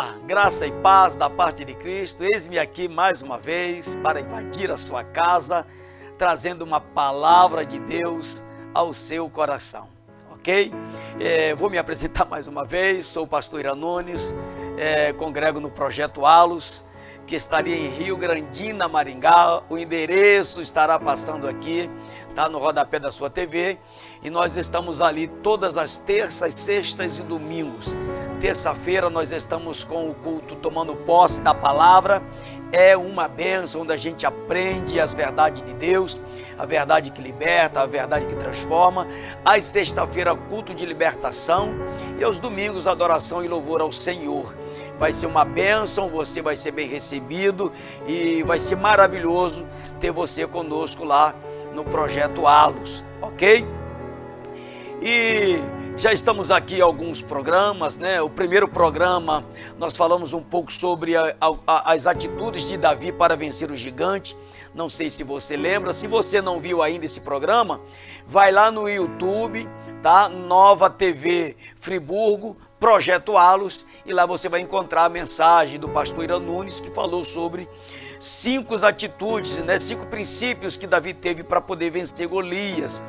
Olá, graça e paz da parte de Cristo. Eis-me aqui mais uma vez para invadir a sua casa, trazendo uma palavra de Deus ao seu coração, ok? Vou me apresentar mais uma vez, sou o pastor Ira Nunes, congrego no Projeto Alos, que estaria em Rio Grandina, Maringá. O endereço estará passando aqui, tá no rodapé da sua TV, e nós estamos ali todas as terças, sextas e domingos. Terça-feira nós estamos com o culto tomando posse da palavra. É uma bênção onde a gente aprende as verdades de Deus, a verdade que liberta, a verdade que transforma. Às sexta-feira, culto de libertação, e aos domingos, adoração e louvor ao Senhor. Vai ser uma bênção, você vai ser bem recebido e vai ser maravilhoso ter você conosco lá no Projeto Alos, ok? E já estamos aqui em alguns programas, né? O primeiro programa nós falamos um pouco sobre as atitudes de Davi para vencer o gigante. Não sei se você lembra. Se você não viu ainda esse programa, vai lá no YouTube, tá? Nova TV Friburgo, Projeto Alos, e lá você vai encontrar a mensagem do pastor Ira Nunes, que falou sobre 5 atitudes, né? 5 princípios que Davi teve para poder vencer Golias.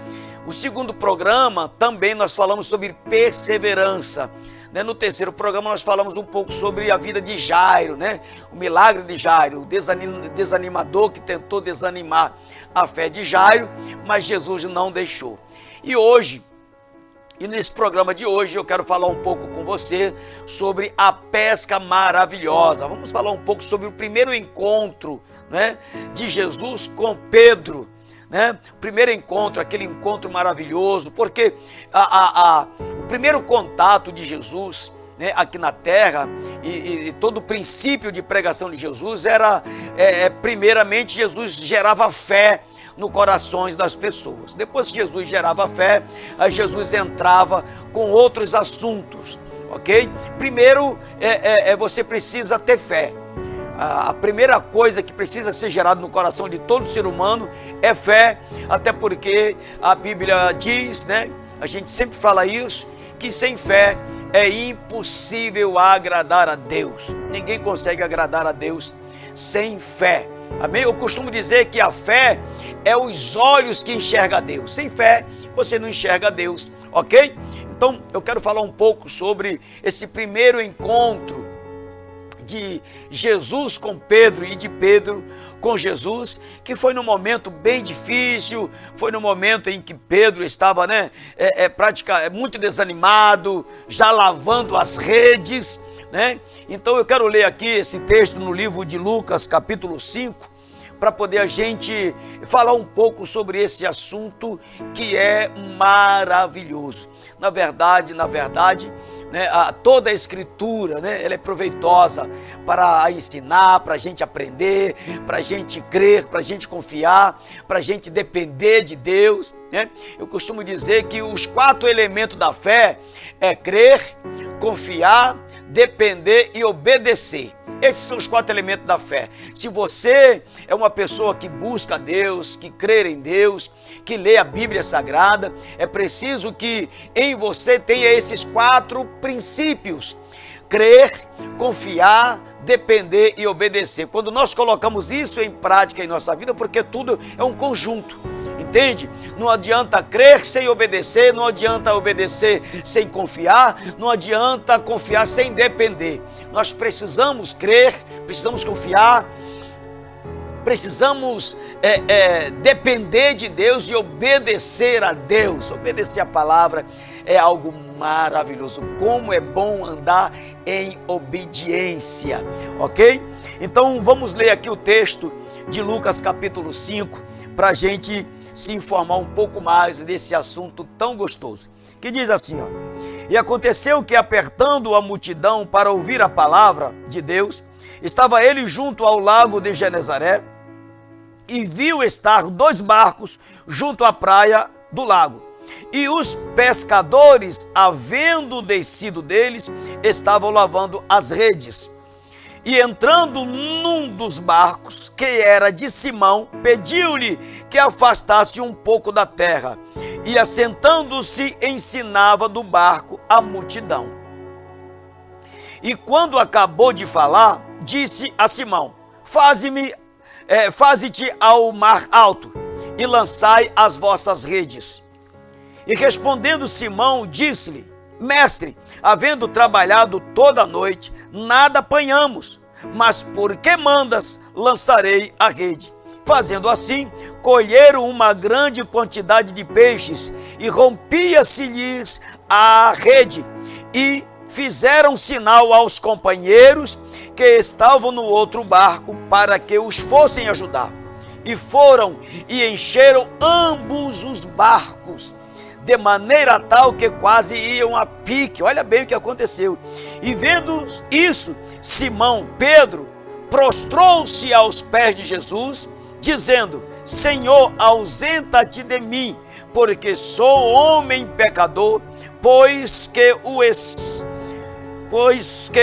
O segundo programa também nós falamos sobre perseverança, né? No terceiro programa nós falamos um pouco sobre a vida de Jairo, né? O milagre de Jairo, o desanimador que tentou desanimar a fé de Jairo, mas Jesus não deixou. E nesse programa de hoje eu quero falar um pouco com você sobre a pesca maravilhosa. Vamos falar um pouco sobre o primeiro encontro, né, de Jesus com Pedro, né? O primeiro encontro, aquele encontro maravilhoso, porque o primeiro contato de Jesus, né, aqui na terra, e todo o princípio de pregação de Jesus era, primeiramente, Jesus gerava fé no corações das pessoas. Depois que Jesus gerava fé, aí Jesus entrava com outros assuntos, ok? Primeiro, você precisa ter fé. A primeira coisa que precisa ser gerada no coração de todo ser humano é fé, até porque a Bíblia diz, né? A gente sempre fala isso, que sem fé é impossível agradar a Deus. Ninguém consegue agradar a Deus sem fé. Amém? Eu costumo dizer que a fé é os olhos que enxergam a Deus. Sem fé, você não enxerga a Deus, ok? Então, eu quero falar um pouco sobre esse primeiro encontro de Jesus com Pedro e de Pedro com Jesus, que foi num momento bem difícil, foi no momento em que Pedro estava, né, muito desanimado, já lavando as redes, né? Então eu quero ler aqui esse texto no livro de Lucas, capítulo 5, para poder a gente falar um pouco sobre esse assunto que é maravilhoso. Na verdade, né, toda a escritura, né, ela é proveitosa para ensinar, para a gente aprender, para a gente crer, para a gente confiar, para a gente depender de Deus, né? Eu costumo dizer que os 4 elementos da fé é crer, confiar, depender e obedecer. Esses são os 4 elementos da fé. Se você é uma pessoa que busca Deus, que crê em Deus, que lê a Bíblia Sagrada, é preciso que em você tenha esses 4 princípios: crer, confiar, depender e obedecer. Quando nós colocamos isso em prática em nossa vida, porque tudo é um conjunto, entende? Não adianta crer sem obedecer, não adianta obedecer sem confiar, não adianta confiar sem depender. Nós precisamos crer, precisamos confiar, precisamos depender de Deus e obedecer a Deus. Obedecer a palavra é algo maravilhoso. Como é bom andar em obediência, ok? Então vamos ler aqui o texto de Lucas capítulo 5 para a gente se informar um pouco mais desse assunto tão gostoso, que diz assim, ó: E aconteceu que, apertando a multidão para ouvir a palavra de Deus, estava ele junto ao lago de Genezaré, e viu estar 2 barcos junto à praia do lago. E os pescadores, havendo descido deles, estavam lavando as redes. E entrando num dos barcos, que era de Simão, pediu-lhe que afastasse um pouco da terra. E assentando-se, ensinava do barco a multidão. E quando acabou de falar, disse a Simão: faze-te ao mar alto e lançai as vossas redes. E respondendo Simão, disse-lhe: Mestre, havendo trabalhado toda a noite, nada apanhamos, mas por que mandas, lançarei a rede. Fazendo assim, colheram uma grande quantidade de peixes, e rompia-se-lhes a rede, e fizeram sinal aos companheiros que estavam no outro barco, para que os fossem ajudar. E foram e encheram ambos os barcos, de maneira tal que quase iam a pique. Olha bem o que aconteceu. E vendo isso, Simão Pedro prostrou-se aos pés de Jesus, dizendo: Senhor, ausenta-te de mim, porque sou homem pecador, pois que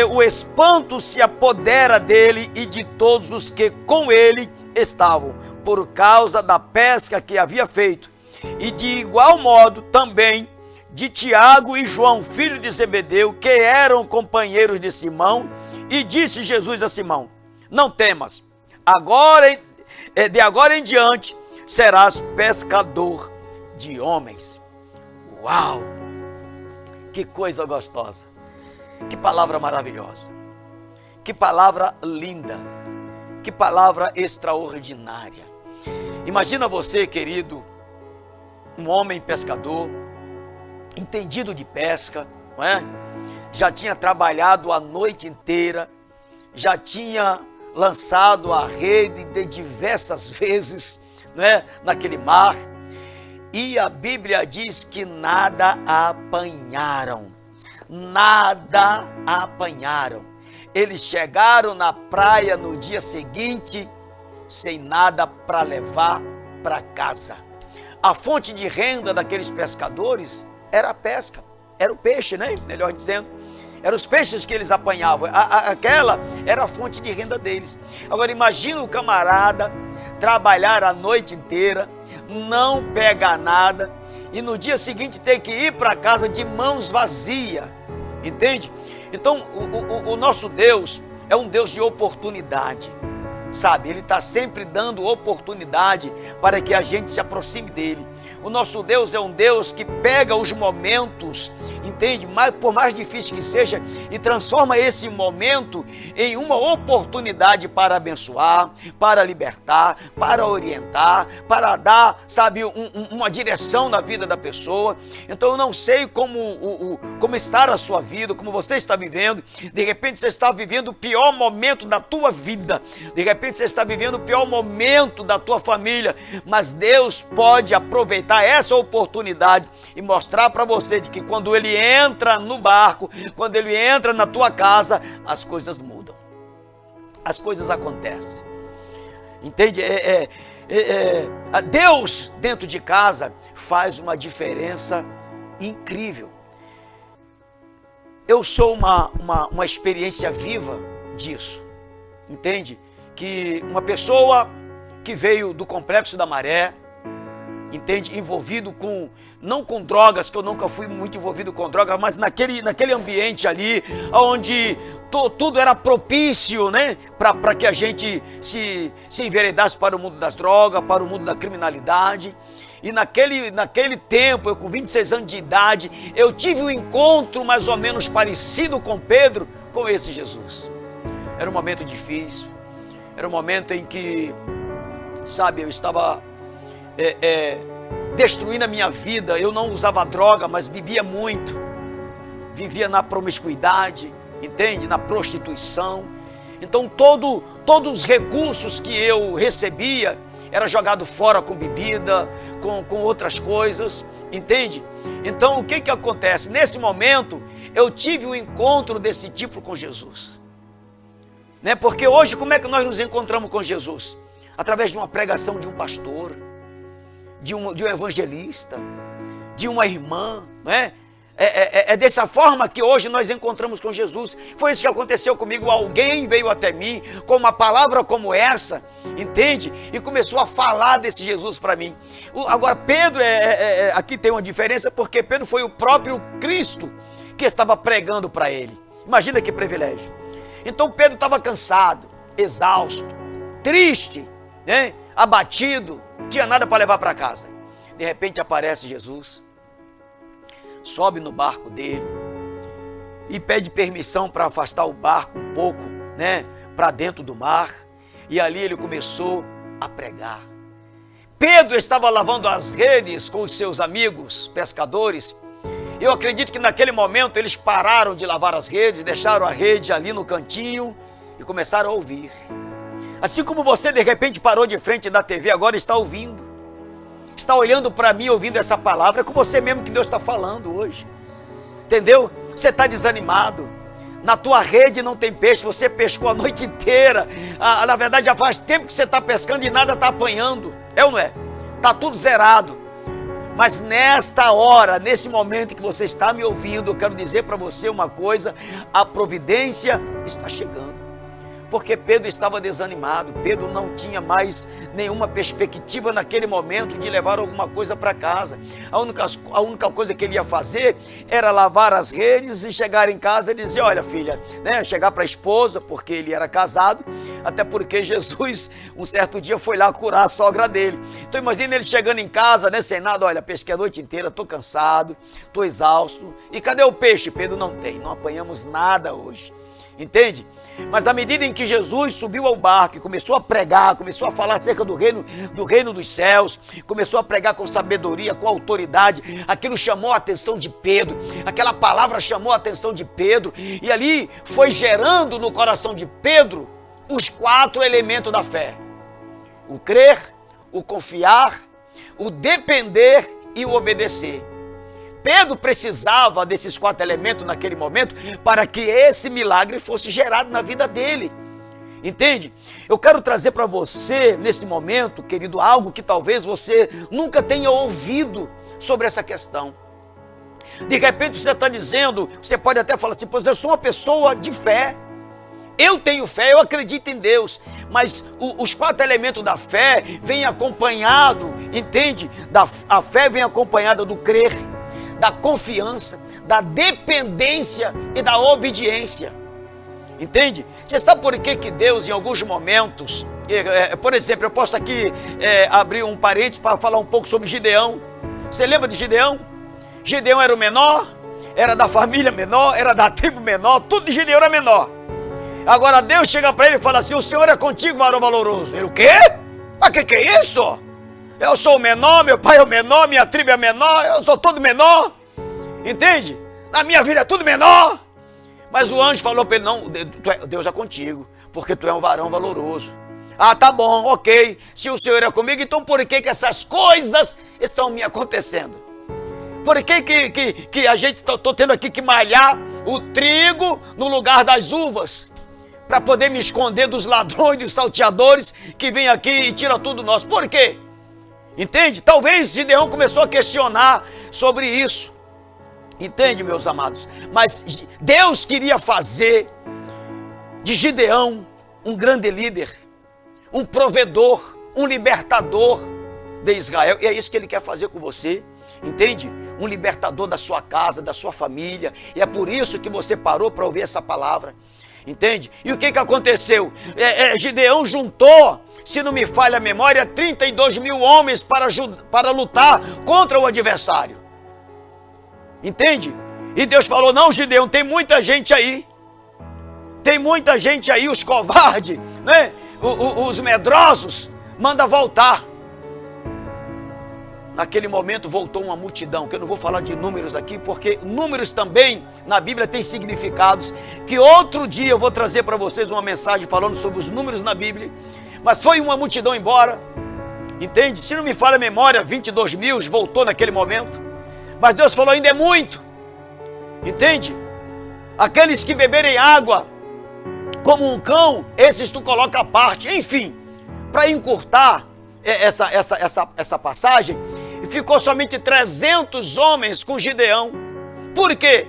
o espanto se apodera dele e de todos os que com ele estavam, por causa da pesca que havia feito. E de igual modo também de Tiago e João, filho de Zebedeu, que eram companheiros de Simão. E disse Jesus a Simão: Não temas, de agora em diante serás pescador de homens. Uau! Que coisa gostosa! Que palavra maravilhosa! Que palavra linda! Que palavra extraordinária! Imagina você, querido, um homem pescador, entendido de pesca, não é? Já tinha trabalhado a noite inteira, já tinha lançado a rede de diversas vezes, não é? Naquele mar, e a Bíblia diz que nada apanharam, nada apanharam. Eles chegaram na praia no dia seguinte, sem nada para levar para casa. A fonte de renda daqueles pescadores era a pesca, era o peixe, né? Melhor dizendo, eram os peixes que eles apanhavam. Aquela era a fonte de renda deles. Agora imagina o camarada trabalhar a noite inteira, não pegar nada, e no dia seguinte ter que ir para casa de mãos vazias, entende? Então o nosso Deus é um Deus de oportunidade, sabe? Ele está sempre dando oportunidade para que a gente se aproxime dele. O nosso Deus é um Deus que pega os momentos, entende? Por mais difícil que seja, e transforma esse momento em uma oportunidade para abençoar, para libertar, para orientar, para dar, sabe, uma direção na vida da pessoa. Então eu não sei como está a sua vida, como você está vivendo. De repente você está vivendo o pior momento da tua vida, de repente você está vivendo o pior momento da tua família, mas Deus pode aproveitar essa oportunidade e mostrar para você de que quando ele entra no barco, quando ele entra na tua casa, as coisas mudam, as coisas acontecem, entende? Deus dentro de casa faz uma diferença incrível. Eu sou uma experiência viva disso, entende? Que uma pessoa que veio do Complexo da Maré, entende? Envolvido não com drogas, que eu nunca fui muito envolvido com drogas, mas naquele ambiente ali, onde tudo era propício, né? Para que a gente se enveredasse para o mundo das drogas, para o mundo da criminalidade. E naquele tempo, eu com 26 anos de idade, eu tive um encontro mais ou menos parecido com Pedro, com esse Jesus. Era um momento difícil, era um momento em que, sabe, eu estava destruindo a minha vida. Eu não usava droga, mas bebia muito, vivia na promiscuidade, entende? Na prostituição. Então todos os recursos que eu recebia era jogado fora com bebida, com outras coisas, entende? Então o que acontece? Nesse momento eu tive um encontro desse tipo com Jesus, né? Porque hoje como é que nós nos encontramos com Jesus? Através de uma pregação de um pastor, de um evangelista, de uma irmã, não é? É dessa forma que hoje nós encontramos com Jesus. Foi isso que aconteceu comigo. Alguém veio até mim com uma palavra como essa, entende? E começou a falar desse Jesus para mim. Agora Pedro, aqui tem uma diferença, porque Pedro foi o próprio Cristo que estava pregando para ele. Imagina que privilégio. Então Pedro estava cansado, exausto, triste, né? Abatido, não tinha nada para levar para casa. De repente aparece Jesus, sobe no barco dele e pede permissão para afastar o barco um pouco, né, para dentro do mar. E ali ele começou a pregar. Pedro estava lavando as redes com os seus amigos pescadores. Eu acredito que naquele momento eles pararam de lavar as redes, deixaram a rede ali no cantinho e começaram a ouvir. Assim como você de repente parou de frente da TV, agora está ouvindo. Está olhando para mim, ouvindo essa palavra. É com você mesmo que Deus está falando hoje. Entendeu? Você está desanimado. Na tua rede não tem peixe, você pescou a noite inteira. Na verdade já faz tempo que você está pescando e nada está apanhando. É ou não é? Está tudo zerado. Mas nesta hora, nesse momento que você está me ouvindo, eu quero dizer para você uma coisa: a providência está chegando. Porque Pedro estava desanimado, Pedro não tinha mais nenhuma perspectiva naquele momento de levar alguma coisa para casa. A única coisa que ele ia fazer era lavar as redes e chegar em casa e dizer: olha filha, né, chegar para a esposa, porque ele era casado, até porque Jesus um certo dia foi lá curar a sogra dele. Então imagina ele chegando em casa, né, sem nada: olha, pesquei a noite inteira, estou cansado, estou exausto, e cadê o peixe? Pedro: não tem, não apanhamos nada hoje. Entende? Mas na medida em que Jesus subiu ao barco e começou a pregar, começou a falar acerca do reino dos céus, começou a pregar com sabedoria, com autoridade, aquilo chamou a atenção de Pedro, aquela palavra chamou a atenção de Pedro, e ali foi gerando no coração de Pedro os 4 elementos da fé: o crer, o confiar, o depender e o obedecer. Pedro precisava desses 4 elementos naquele momento para que esse milagre fosse gerado na vida dele. Entende? Eu quero trazer para você nesse momento, querido, algo que talvez você nunca tenha ouvido sobre essa questão. De repente você está dizendo, você pode até falar assim: pois eu sou uma pessoa de fé, eu tenho fé, eu acredito em Deus, mas os 4 elementos da fé vêm acompanhado, entende? A fé vem acompanhada do crer, da confiança, da dependência e da obediência. Entende? Você sabe por que Deus, em alguns momentos, por exemplo, eu posso aqui abrir um parênteses para falar um pouco sobre Gideão. Você lembra de Gideão? Gideão era o menor, era da família menor, era da tribo menor, tudo de Gideão era menor. Agora Deus chega para ele e fala assim: o Senhor é contigo, varão valoroso. Ele: o quê? Mas que é isso? Eu sou o menor, meu pai é o menor, minha tribo é menor, eu sou todo menor. Entende? Na minha vida é tudo menor. Mas o anjo falou para ele: não, Deus é contigo, porque tu é um varão valoroso. Ah, tá bom, ok. Se o Senhor é comigo, então por que essas coisas estão me acontecendo? Por que a gente tô tendo aqui que malhar o trigo no lugar das uvas? Para poder me esconder dos ladrões, dos salteadores que vêm aqui e tiram tudo nosso. Por quê? Entende? Talvez Gideão começou a questionar sobre isso. Entende, meus amados? Mas Deus queria fazer de Gideão um grande líder, um provedor, um libertador de Israel. E é isso que Ele quer fazer com você. Entende? Um libertador da sua casa, da sua família. E é por isso que você parou para ouvir essa palavra. Entende? E o que aconteceu? Gideão juntou, se não me falha a memória, 32 mil homens para lutar contra o adversário. Entende? E Deus falou: não, Gideão, tem muita gente aí. Tem muita gente aí, os covardes, né? Os medrosos, manda voltar. Naquele momento voltou uma multidão, que eu não vou falar de números aqui, porque números também na Bíblia tem significados, que outro dia eu vou trazer para vocês uma mensagem falando sobre os números na Bíblia. Mas foi uma multidão embora, entende? Se não me falha a memória, 22 mil voltou naquele momento. Mas Deus falou: ainda é muito, entende? Aqueles que beberem água como um cão, esses tu coloca à parte. Enfim, para encurtar essa passagem, ficou somente 300 homens com Gideão. Por quê?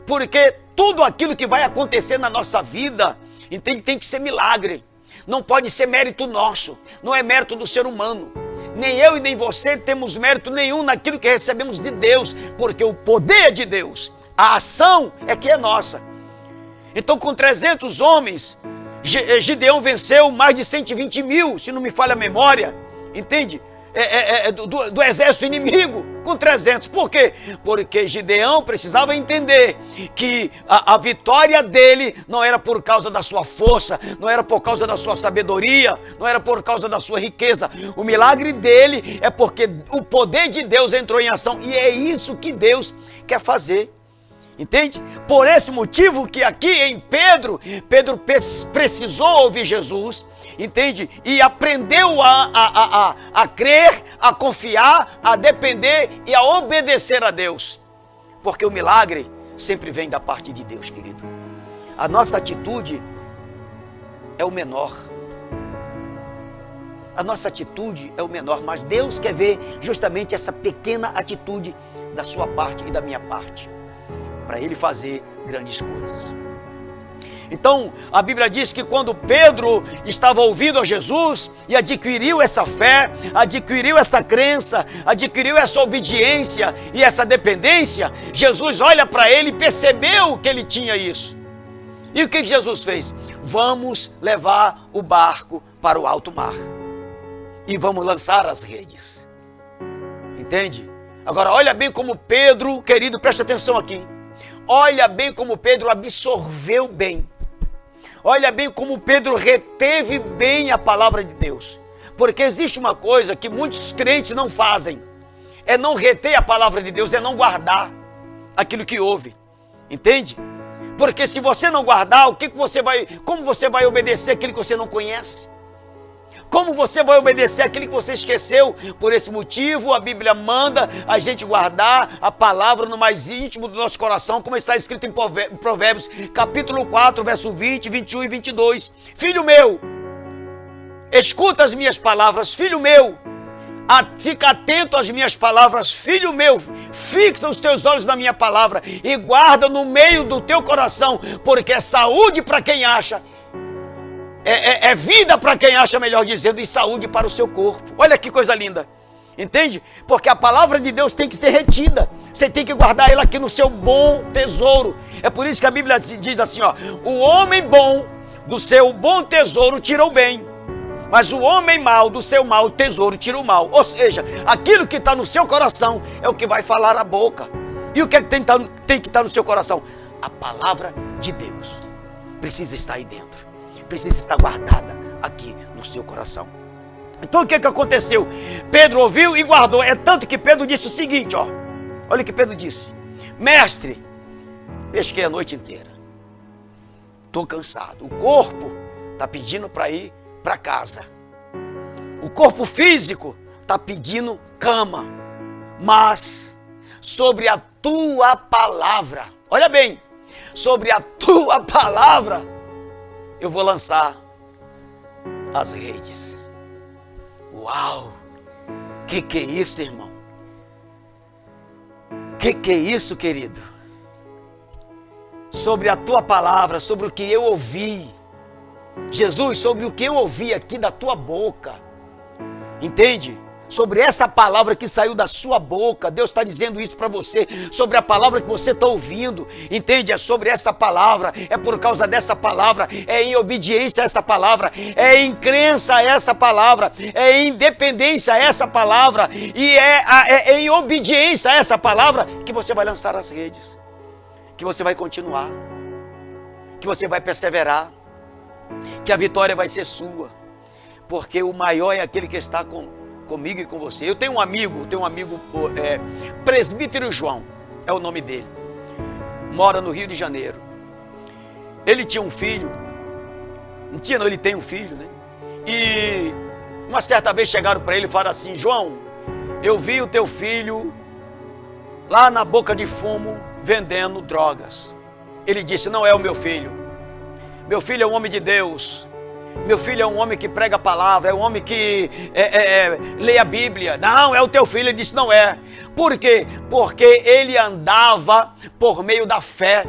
Porque tudo aquilo que vai acontecer na nossa vida, entende, tem que ser milagre. Não pode ser mérito nosso, não é mérito do ser humano. Nem eu e nem você temos mérito nenhum naquilo que recebemos de Deus, porque o poder é de Deus, a ação é que é nossa. Então, com 300 homens, Gideão venceu mais de 120 mil, se não me falha a memória, entende? Do exército inimigo, com 300. Por quê? Porque Gideão precisava entender que a vitória dele não era por causa da sua força, não era por causa da sua sabedoria, não era por causa da sua riqueza. O milagre dele é porque o poder de Deus entrou em ação, e é isso que Deus quer fazer. Entende? Por esse motivo que aqui em Pedro precisou ouvir Jesus, entende? E aprendeu a crer, a confiar, a depender e a obedecer a Deus. Porque o milagre sempre vem da parte de Deus, querido. A nossa atitude é o menor. A nossa atitude é o menor, mas Deus quer ver justamente essa pequena atitude da sua parte e da minha parte, para Ele fazer grandes coisas. Então, a Bíblia diz que quando Pedro estava ouvindo a Jesus e adquiriu essa fé, adquiriu essa crença, adquiriu essa obediência e essa dependência, Jesus olha para ele e percebeu que ele tinha isso. E o que Jesus fez? Vamos levar o barco para o alto mar e vamos lançar as redes. Entende? Agora, olha bem como Pedro, querido, presta atenção aqui. Olha bem como Pedro absorveu bem. Olha bem como Pedro reteve bem a palavra de Deus. Porque existe uma coisa que muitos crentes não fazem. É não reter a palavra de Deus, é não guardar aquilo que ouve. Entende? Porque se você não guardar, como você vai obedecer aquilo que você não conhece? Como você vai obedecer aquilo que você esqueceu? Por esse motivo, a Bíblia manda a gente guardar a palavra no mais íntimo do nosso coração, como está escrito em Provérbios, capítulo 4, verso 20, 21 e 22. Filho meu, escuta as minhas palavras, filho meu. Fica atento às minhas palavras, filho meu. Fixa os teus olhos na minha palavra e guarda no meio do teu coração, porque é saúde para quem acha. É vida para quem acha, melhor dizendo, e saúde para o seu corpo. Olha que coisa linda, entende? Porque a palavra de Deus tem que ser retida. Você tem que guardar ela aqui no seu bom tesouro. É por isso que a Bíblia diz assim, ó: o homem bom do seu bom tesouro tira o bem, mas o homem mau do seu mau tesouro tira o mal. Ou seja, aquilo que está no seu coração é o que vai falar a boca. E o que é que tem que estar no seu coração? A palavra de Deus precisa estar aí dentro. Precisa estar guardada aqui no seu coração. Então o que aconteceu? Pedro ouviu e guardou. É tanto que Pedro disse o seguinte, ó. Olha o que Pedro disse: mestre, pesquei a noite inteira, estou cansado. O corpo está pedindo para ir para casa. O corpo físico está pedindo cama. Mas sobre a tua palavra, olha bem, sobre a tua palavra eu vou lançar as redes. Uau! Que é isso, irmão? Que é isso, querido? Sobre a tua palavra, sobre o que eu ouvi. Jesus, sobre o que eu ouvi aqui da tua boca. Entende? Sobre essa palavra que saiu da sua boca, Deus está dizendo isso para você, sobre a palavra que você está ouvindo, entende? É sobre essa palavra, é por causa dessa palavra, é em obediência a essa palavra, é em crença a essa palavra, é em dependência a essa palavra, e é em obediência a essa palavra que você vai lançar as redes, que você vai continuar, que você vai perseverar, que a vitória vai ser sua, porque o maior é aquele que está comigo e com você. Eu tenho um amigo, Presbítero João, é o nome dele, mora no Rio de Janeiro. Ele tinha um filho, ele tem um filho, né? E uma certa vez chegaram para ele e falaram assim: João, eu vi o teu filho lá na boca de fumo vendendo drogas. Ele disse: não é o meu filho é um homem de Deus. Meu filho é um homem que prega a palavra, é um homem que lê a Bíblia. Não, é o teu filho. Ele disse: não é. Por quê? Porque ele andava por meio da fé.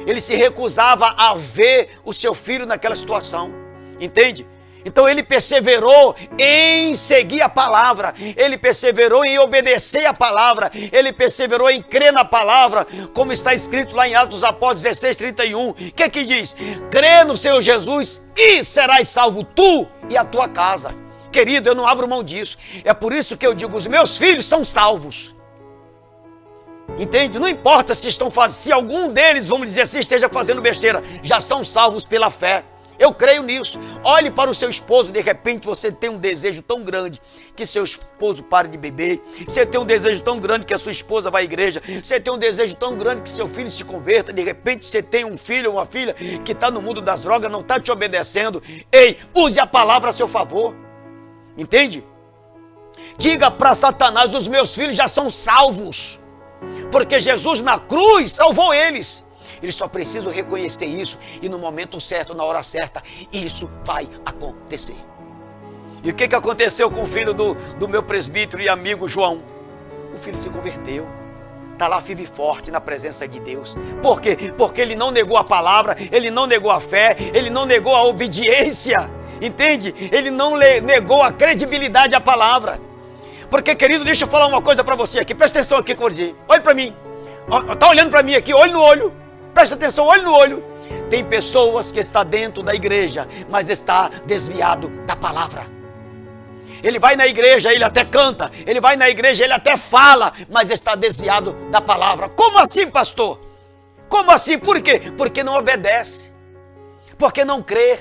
Ele se recusava a ver o seu filho naquela situação. Entende? Então ele perseverou em seguir a palavra, ele perseverou em obedecer a palavra, ele perseverou em crer na palavra, como está escrito lá em Atos dos Apóstolos 16:31. O que é que diz? Crê no Senhor Jesus e serás salvo tu e a tua casa. Querido, eu não abro mão disso. É por isso que eu digo, os meus filhos são salvos. Entende? Não importa se estão fazendo, se algum deles, vamos dizer assim, esteja fazendo besteira, já são salvos pela fé. Eu creio nisso. Olhe para o seu esposo, de repente você tem um desejo tão grande que seu esposo pare de beber. Você tem um desejo tão grande que a sua esposa vá à igreja. Você tem um desejo tão grande que seu filho se converta. De repente você tem um filho ou uma filha que está no mundo das drogas, não está te obedecendo. Ei, use a palavra a seu favor. Entende? Diga para Satanás, os meus filhos já são salvos, porque Jesus na cruz salvou eles. Eles só precisam reconhecer isso e no momento certo, na hora certa, isso vai acontecer. E o que aconteceu com o filho do meu presbítero e amigo João? O filho se converteu. Está lá firme e forte na presença de Deus. Por quê? Porque ele não negou a palavra, ele não negou a fé, ele não negou a obediência. Entende? Ele não negou a credibilidade à palavra. Porque, querido, deixa eu falar uma coisa para você aqui. Presta atenção aqui que eu vou dizer. Olhe para mim. Está olhando para mim aqui, olho no olho. Presta atenção, olho no olho. Tem pessoas que estão dentro da igreja, mas está desviado da palavra. Ele vai na igreja, ele até canta. Ele vai na igreja, ele até fala, mas está desviado da palavra. Como assim, pastor? Como assim? Por quê? Porque não obedece. Porque não crê.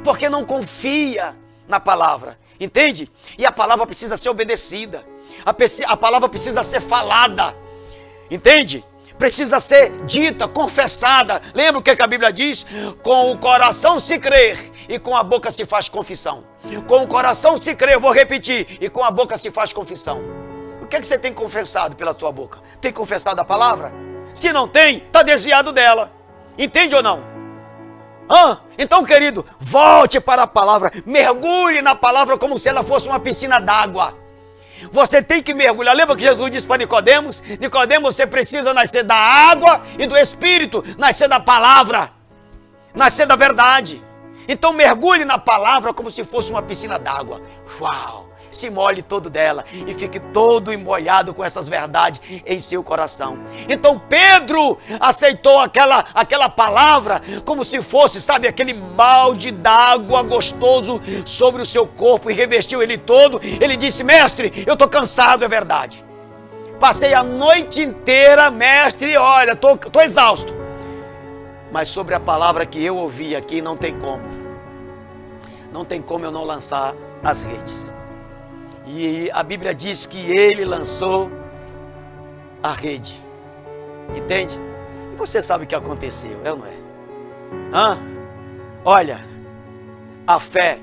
Porque não confia na palavra. Entende? E a palavra precisa ser obedecida. A palavra precisa ser falada. Entende? Precisa ser dita, confessada. Lembra o que a Bíblia diz? Com o coração se crer e com a boca se faz confissão. Com o coração se crê, eu vou repetir, e com a boca se faz confissão. O que é que você tem confessado pela tua boca? Tem confessado a palavra? Se não tem, está desviado dela. Entende ou não? Então, querido, volte para a palavra, mergulhe na palavra como se ela fosse uma piscina d'água. Você tem que mergulhar. Lembra que Jesus disse para Nicodemos? Nicodemos, você precisa nascer da água e do Espírito, nascer da palavra, nascer da verdade. Então mergulhe na palavra como se fosse uma piscina d'água. Uau! Se molhe todo dela e fique todo molhado com essas verdades em seu coração. Então Pedro aceitou aquela palavra como se fosse, sabe, aquele balde d'água gostoso sobre o seu corpo e revestiu ele todo. Ele disse, mestre, eu estou cansado, é verdade. Passei a noite inteira, mestre, olha, estou exausto. Mas sobre a palavra que eu ouvi aqui, não tem como. Não tem como eu não lançar as redes. E a Bíblia diz que ele lançou a rede. Entende? E você sabe o que aconteceu, é ou não é? Olha, a fé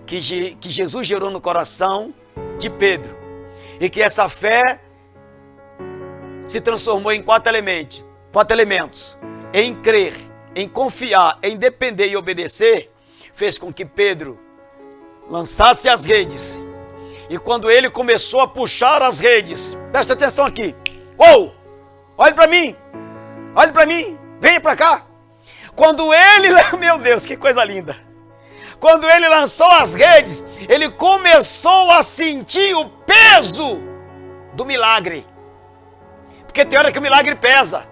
que Jesus gerou no coração de Pedro. E que essa fé se transformou em quatro elementos. Em crer, em confiar, em depender e obedecer, fez com que Pedro lançasse as redes. E quando ele começou a puxar as redes, presta atenção aqui. Olhe para mim, venha para cá. Quando ele, meu Deus, que coisa linda. Quando ele lançou as redes, ele começou a sentir o peso do milagre. Porque tem hora que o milagre pesa.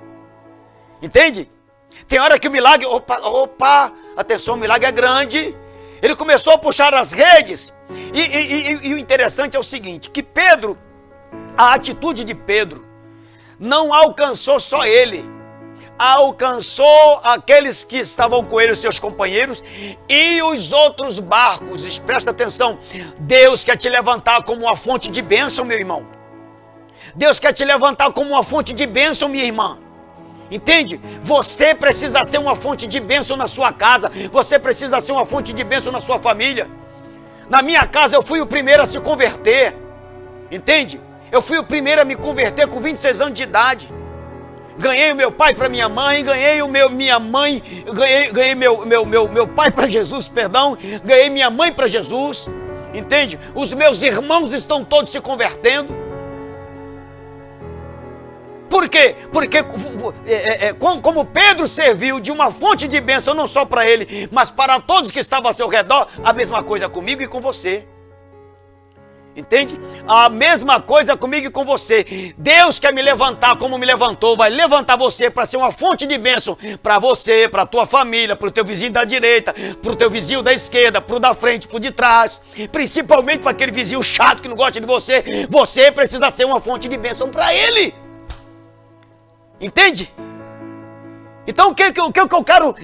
Entende? Tem hora que o milagre, atenção, o milagre é grande. Ele começou a puxar as redes. E o interessante é o seguinte, que Pedro, a atitude de Pedro, não alcançou só ele. Alcançou aqueles que estavam com ele, os seus companheiros, e os outros barcos. Presta atenção, Deus quer te levantar como uma fonte de bênção, meu irmão. Deus quer te levantar como uma fonte de bênção, minha irmã. Entende? Você precisa ser uma fonte de bênção na sua casa. Você precisa ser uma fonte de bênção na sua família. Na minha casa eu fui o primeiro a se converter. Entende? Eu fui o primeiro a me converter com 26 anos de idade. Ganhei o meu pai para minha mãe, ganhei meu pai para Jesus, ganhei minha mãe para Jesus. Entende? Os meus irmãos estão todos se convertendo. Por quê? Porque como Pedro serviu de uma fonte de bênção não só para ele, mas para todos que estavam ao seu redor, a mesma coisa comigo e com você. Entende? A mesma coisa comigo e com você. Deus quer me levantar como me levantou, vai levantar você para ser uma fonte de bênção para você, para a tua família, para o teu vizinho da direita, para o teu vizinho da esquerda, para o da frente, para o de trás, principalmente para aquele vizinho chato que não gosta de você. Você precisa ser uma fonte de bênção para ele. Entende? Então o que eu quero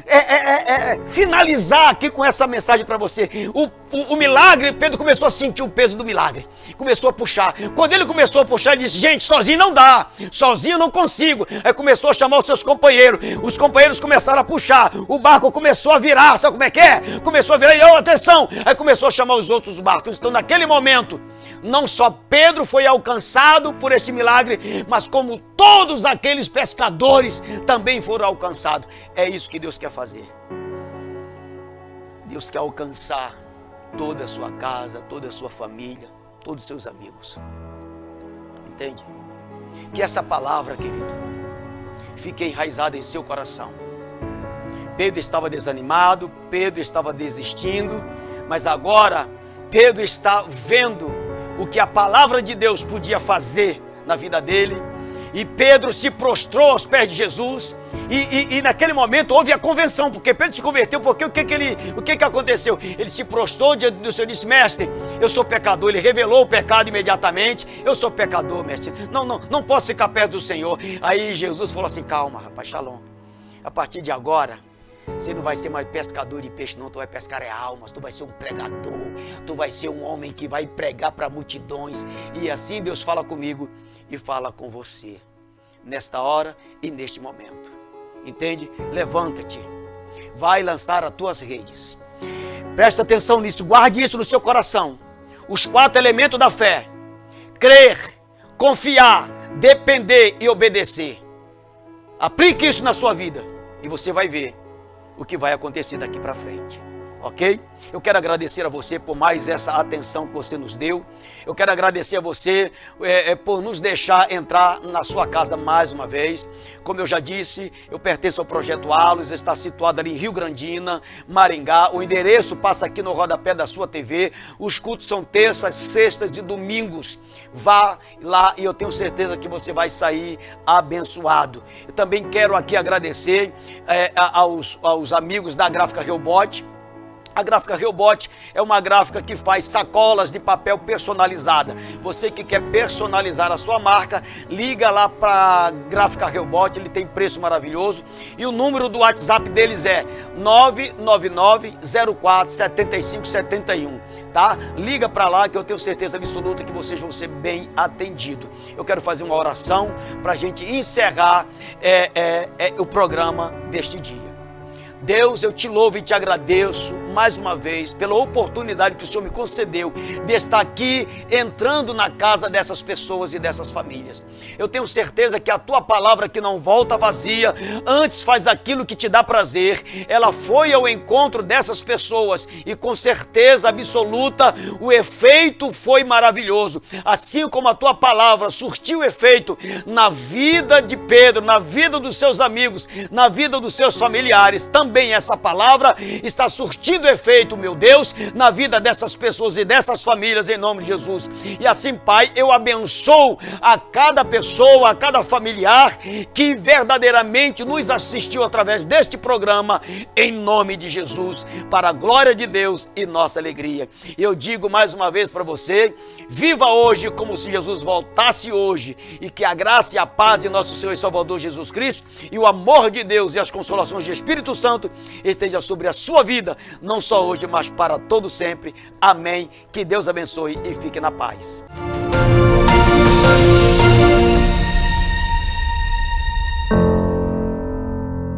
finalizar aqui com essa mensagem para você. O milagre, Pedro começou a sentir o peso do milagre, começou a puxar. Quando ele começou a puxar, ele disse: gente, sozinho não dá, sozinho não consigo. Aí começou a chamar os seus companheiros, os companheiros começaram a puxar, o barco começou a virar, sabe como é que é? Começou a virar, e atenção, aí começou a chamar os outros barcos. Então naquele momento, não só Pedro foi alcançado por este milagre, mas como todos aqueles pescadores também foram alcançados. É isso que Deus quer fazer. Deus quer alcançar toda a sua casa, toda a sua família, todos os seus amigos. Entende? Que essa palavra, querido, fique enraizada em seu coração. Pedro estava desanimado, Pedro estava desistindo, mas agora Pedro está vendo o que a palavra de Deus podia fazer na vida dele. E Pedro se prostrou aos pés de Jesus. E naquele momento houve a convenção, porque Pedro se converteu. Porque o que aconteceu? Ele se prostrou diante do Senhor e disse: mestre, eu sou pecador. Ele revelou o pecado imediatamente. Eu sou pecador, mestre. Não posso ficar perto do Senhor. Aí Jesus falou assim: calma, rapaz, Shalom. A partir de agora, você não vai ser mais pescador de peixe, não. Tu vai pescar almas, tu vai ser um pregador, tu vai ser um homem que vai pregar para multidões. E assim Deus fala comigo e fala com você, nesta hora e neste momento. Entende? Levanta-te, vai lançar as tuas redes. Presta atenção nisso, guarde isso no seu coração. Os 4 elementos da fé: crer, confiar, depender e obedecer. Aplique isso na sua vida e você vai ver o que vai acontecer daqui para frente, ok? Eu quero agradecer a você por mais essa atenção que você nos deu. Eu quero agradecer a você por nos deixar entrar na sua casa mais uma vez. Como eu já disse, eu pertenço ao Projeto Alos, está situado ali em Rio Grandina, Maringá. O endereço passa aqui no rodapé da sua TV. Os cultos são terças, sextas e domingos. Vá lá e eu tenho certeza que você vai sair abençoado. Eu também quero aqui agradecer aos amigos da Gráfica Robot. A Gráfica Robot é uma gráfica que faz sacolas de papel personalizada. Você que quer personalizar a sua marca, liga lá para a Gráfica Robot, ele tem preço maravilhoso. E o número do WhatsApp deles é 999-04-7571. Tá? Liga para lá que eu tenho certeza absoluta que vocês vão ser bem atendidos. Eu quero fazer uma oração para a gente encerrar o programa deste dia. Deus, eu te louvo e te agradeço mais uma vez pela oportunidade que o Senhor me concedeu de estar aqui entrando na casa dessas pessoas e dessas famílias. Eu tenho certeza que a tua palavra que não volta vazia, antes faz aquilo que te dá prazer. Ela foi ao encontro dessas pessoas e com certeza absoluta o efeito foi maravilhoso. Assim como a tua palavra surtiu efeito na vida de Pedro, na vida dos seus amigos, na vida dos seus familiares, também essa palavra está surtindo efeito, meu Deus, na vida dessas pessoas e dessas famílias, em nome de Jesus. E assim, Pai, eu abençoo a cada pessoa, a cada familiar que verdadeiramente nos assistiu através deste programa, em nome de Jesus, para a glória de Deus e nossa alegria. Eu digo mais uma vez para você: viva hoje como se Jesus voltasse hoje, e que a graça e a paz de nosso Senhor e Salvador Jesus Cristo e o amor de Deus e as consolações do Espírito Santo esteja sobre a sua vida, não só hoje, mas para todo sempre. Amém. Que Deus abençoe e fique na paz.